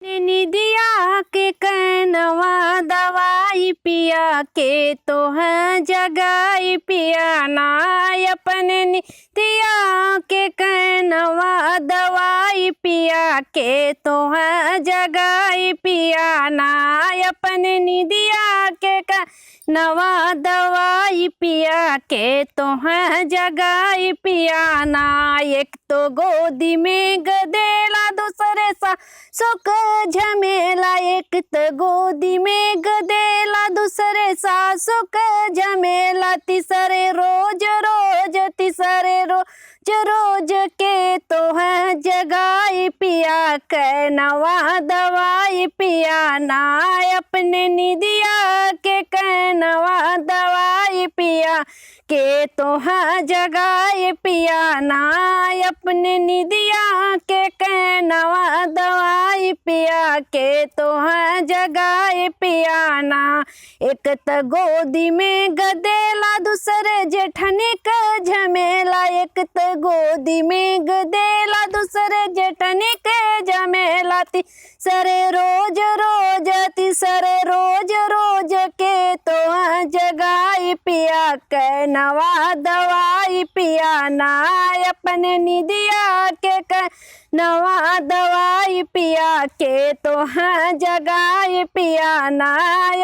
निदिया के कैनवा दवाई पिया के तो है जगाई पिया ना अपने निदिया के कैनवा दवाई पिया के तो है जगाई पिया ना अपने निदिया के कैनवा दवाई पिया के तो है जगाई पिया ना। एक तो गोदी में गदेला दूसरे सा सुख झमेला, एक तो गोदी में गदेला दूसरे सासु का झमेला, तीसरे रोज रोज तीसरे रोज रोज के तो है जगाई पिया कैनवा दवाई पिया ना अपने निदिया के कैनवा दवाई पिया के तो है जगाई पिया ना अपने निदिया के कैनवा दवाई पिया के तो है जगाई पिया ना। एक तो गोदी में गदेला दूसरे जेठनी का झमेला, एक तो गोदी में गदेला दूसरे जेठनी के झमेला, तीसरे रोज रोज तीसरे रोज रोज के तो है जगाई पिया कैनवा दवाई पिया ना अपने निदिया के कैनवा दवाई पिया के तो है जगाई पिया ना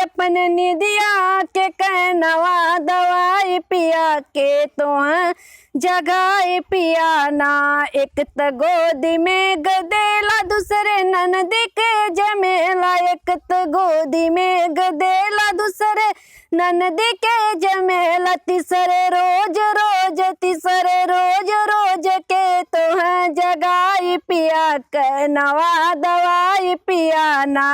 अपने निदिया के कैनवा दवाई पिया के तो है जगाई पिया ना। एक तो गोदी में गदेला दूसरे ननदी के झमेला, एक तो गोदी में गदेला दूसरे ननदी के झमेला, तीसरे रोज रोज तीसरे रोज रोज के तो है जगाई पिया कैनवा दवाई पिया ना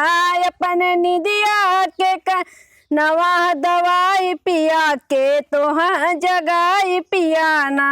अपने निदिया के कैनवा दवाई पिया के तो है जगाई पिया ना।